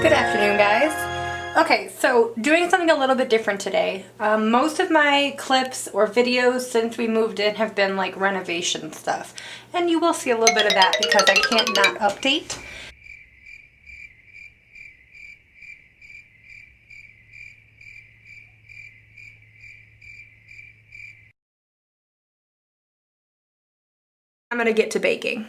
Good afternoon, guys. Okay, so doing something a little bit different today. Most of my clips or videos since we moved in have been like renovation stuff. And you will see a little bit of that because I can't not update. I'm gonna get to baking.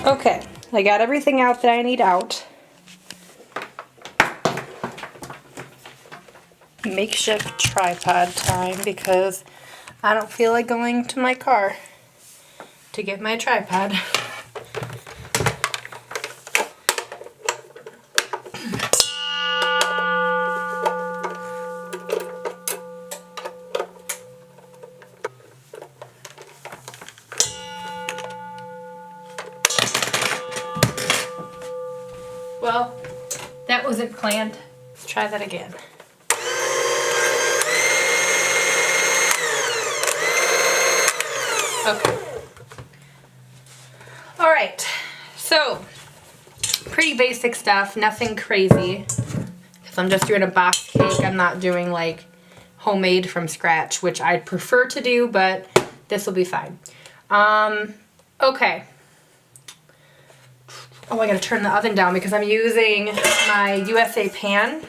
Okay, I got everything out that I need out. Makeshift tripod time because I don't feel like going to my car to get my tripod. Well, that wasn't planned. Let's try that again. Okay. Alright, so pretty basic stuff, nothing crazy. Because I'm just doing a box cake, I'm not doing like homemade from scratch, which I'd prefer to do, but this will be fine. Okay. Oh, I gotta turn the oven down because I'm using my USA pans,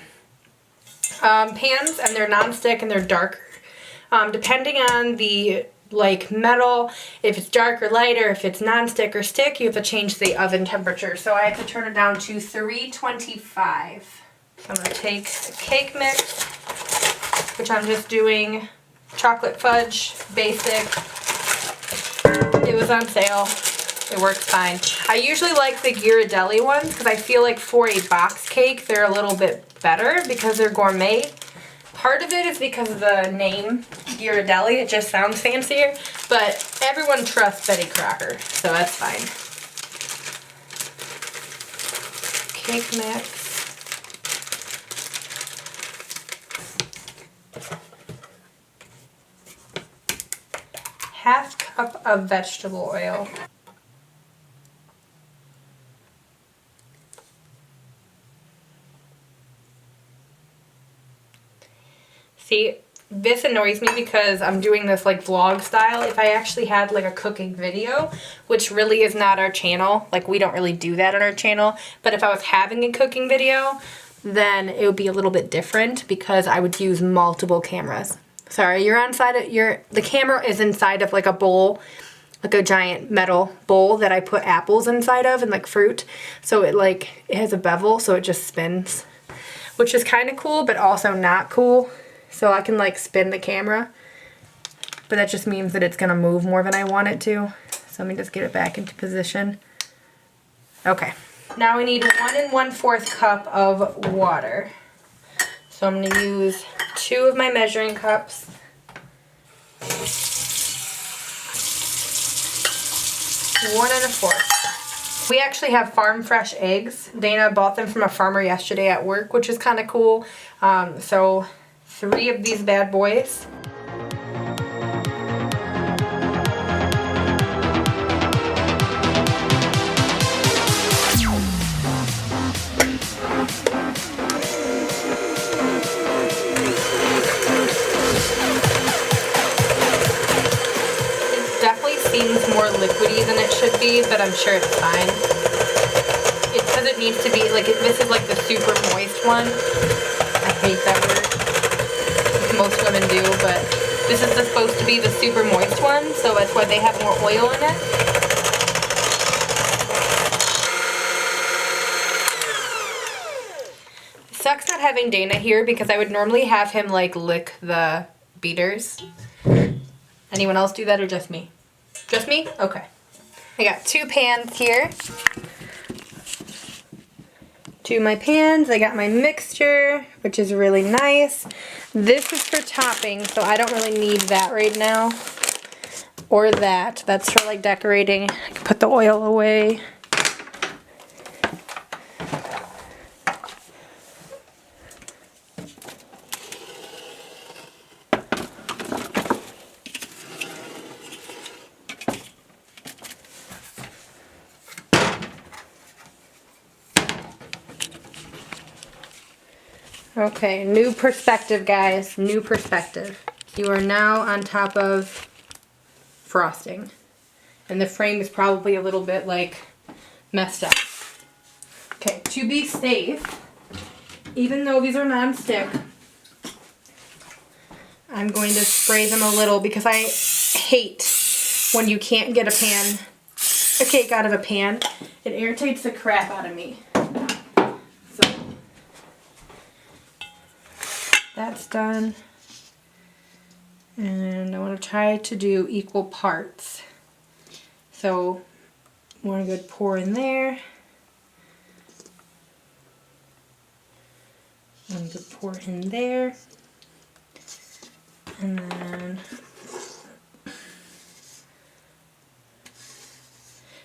and they're non-stick and they're darker. Depending on the like metal, if it's dark or lighter, if it's non-stick or stick, you have to change the oven temperature. So I have to turn it down to 325. So I'm gonna take the cake mix, which I'm just doing chocolate fudge, basic. It was on sale. It works fine. I usually like the Beerbellied ones because I feel like for a box cake they're a little bit better because they're gourmet. Part of it is because of the name Beerbellied. It just sounds fancier, but everyone trusts Betty Crocker, so that's fine. Cake mix. Half cup of vegetable oil. See, this annoys me because I'm doing this like vlog style. If I actually had like a cooking video, which really is not our channel, like we don't really do that on our channel, but if I was having a cooking video, then it would be a little bit different because I would use multiple cameras. Sorry, the camera is inside of like a bowl, like a giant metal bowl that I put apples inside of and like fruit. So it has a bevel, so it just spins, which is kind of cool, but also not cool. So I can like spin the camera, but that just means that it's gonna move more than I want it to. So let me just get it back into position. Okay, now we need 1 1/4 cup of water. So I'm gonna use 2 of my measuring cups. One 1 1/4. We actually have farm fresh eggs. Dana bought them from a farmer yesterday at work, which is kind of cool. So 3 of these bad boys. It definitely seems more liquidy than it should be, but I'm sure it's fine. It says it needs to be, like, this is like the super moist one. I hate that word. Most women do, but this is supposed to be the super moist one, so that's why they have more oil in it. It sucks not having Dana here because I would normally have him like lick the beaters. Anyone else do that or just me? Just me? Okay. I got 2 pans here. 2 of my pans. I got my mixture, which is really nice. This is for topping, so I don't really need that right now. Or that. That's for like decorating. I can put the oil away. Okay, new perspective, guys. New perspective. You are now on top of frosting. And the frame is probably a little bit, like, messed up. Okay, to be safe, even though these are non-stick, I'm going to spray them a little because I hate when you can't get a cake out of a pan. It irritates the crap out of me. So that's done. And I want to try to do equal parts. So one good pour in there. One good pour in there. And then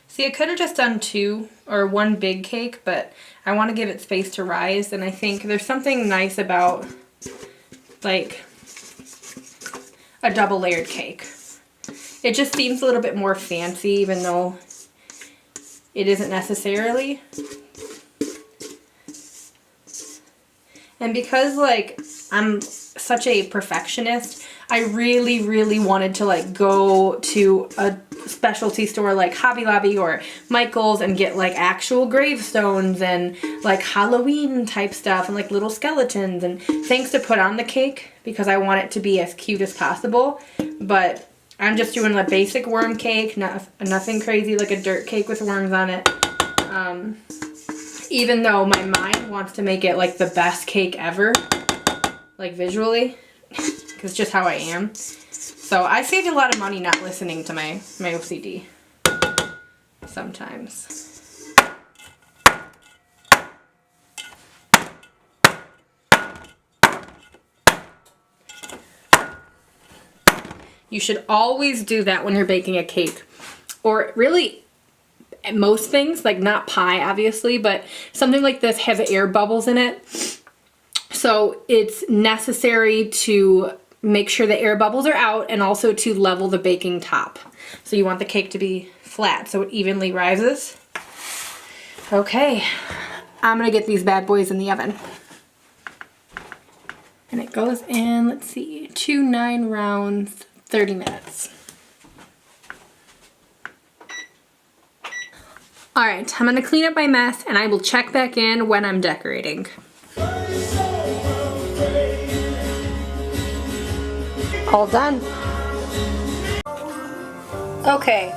see, I could have just done 2 or 1 big cake, but I want to give it space to rise, and I think there's something nice about like a double layered cake. It just seems a little bit more fancy, even though it isn't necessarily. And because like I'm such a perfectionist, I really wanted to like go to a specialty store like Hobby Lobby or Michael's and get like actual gravestones and like Halloween type stuff and like little skeletons and things to put on the cake because I want it to be as cute as possible. But I'm just doing a basic worm cake, nothing crazy like a dirt cake with worms on it. Even though my mind wants to make it like the best cake ever, like visually, because just how I am. So I saved a lot of money not listening to my OCD sometimes. You should always do that when you're baking a cake, or really most things, like not pie obviously, but something like this has air bubbles in it. So it's necessary to make sure the air bubbles are out and also to level the baking top. So you want the cake to be flat so it evenly rises. Okay, I'm gonna get these bad boys in the oven. And it goes in, let's see, 2 9 rounds, 30 minutes. All right, I'm gonna clean up my mess and I will check back in when I'm decorating. All done. Okay.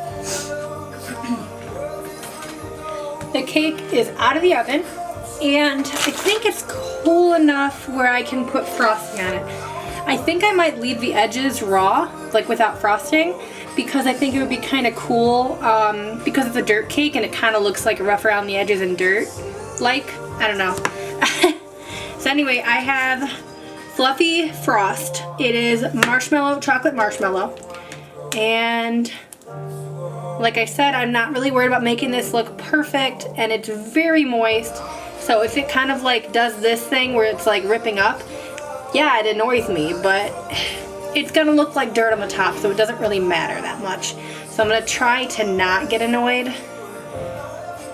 The cake is out of the oven and I think it's cool enough where I can put frosting on it. I think I might leave the edges raw, like without frosting, because I think it would be kind of cool because it's a dirt cake and it kind of looks like rough around the edges and dirt. Like, I don't know. So anyway, I have fluffy frost. It is marshmallow, chocolate marshmallow. And like I said, I'm not really worried about making this look perfect, and it's very moist. So if it kind of like does this thing where it's like ripping up, yeah, it annoys me, but it's gonna look like dirt on the top, so it doesn't really matter that much. So I'm gonna try to not get annoyed,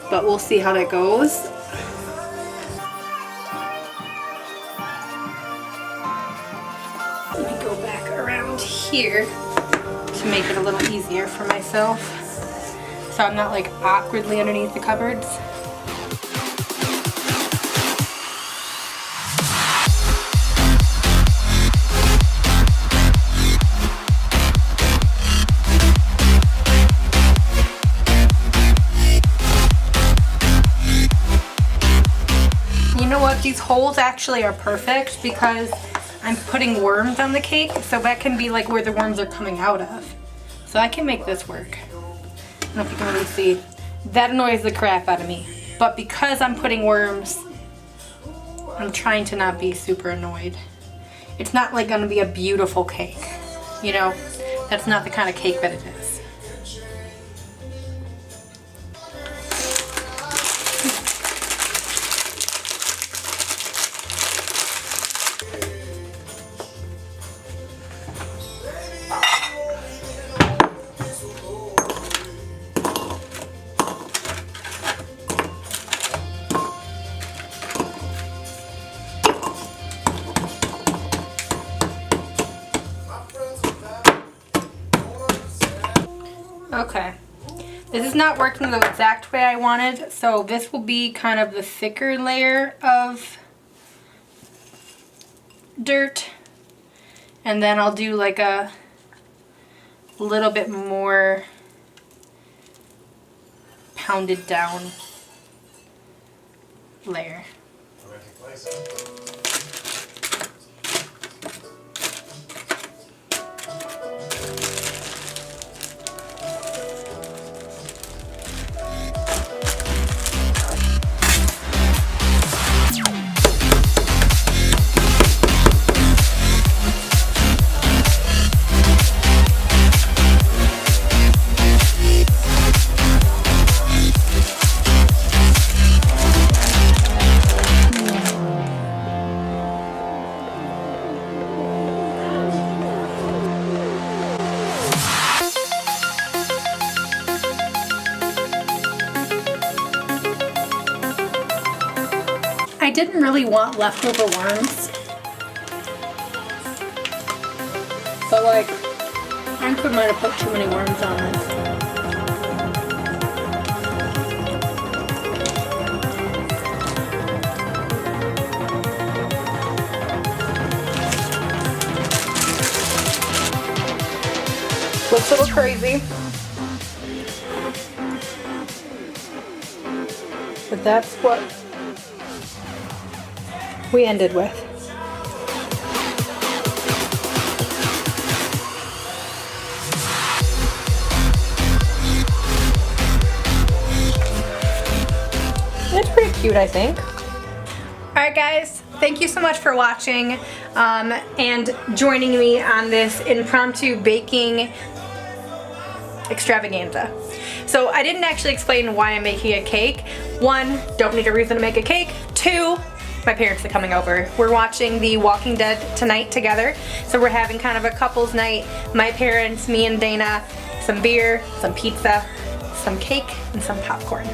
but we'll see how that goes. Let me go back around here to make it a little easier for myself, so I'm not like awkwardly underneath the cupboards. These holes actually are perfect because I'm putting worms on the cake, so that can be like where the worms are coming out of. So I can make this work. I don't know if you can really see. That annoys the crap out of me. But because I'm putting worms, I'm trying to not be super annoyed. It's not like gonna be a beautiful cake. You know, that's not the kind of cake that it is. Okay, this is not working the exact way I wanted, so this will be kind of the thicker layer of dirt, and then I'll do like a little bit more pounded down layer. I didn't really want leftover worms, but like, I might have put too many worms on this. Looks a little crazy, but that's what we ended with. It's pretty cute, I think. Alright guys, thank you so much for watching and joining me on this impromptu baking extravaganza. So I didn't actually explain why I'm making a cake. One, don't need a reason to make a cake. Two, my parents are coming over. We're watching The Walking Dead tonight together. So we're having kind of a couples night. My parents, me and Dana, some beer, some pizza, some cake, and some popcorn.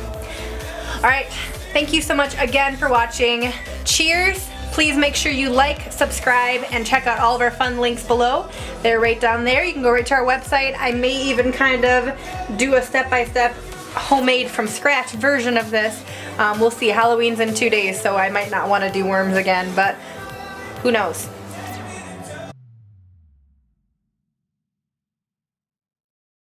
Alright, thank you so much again for watching. Cheers! Please make sure you like, subscribe, and check out all of our fun links below. They're right down there. You can go right to our website. I may even kind of do a step-by-step homemade from scratch version of this. We'll see. Halloween's in 2 days, so I might not want to do worms again, but who knows.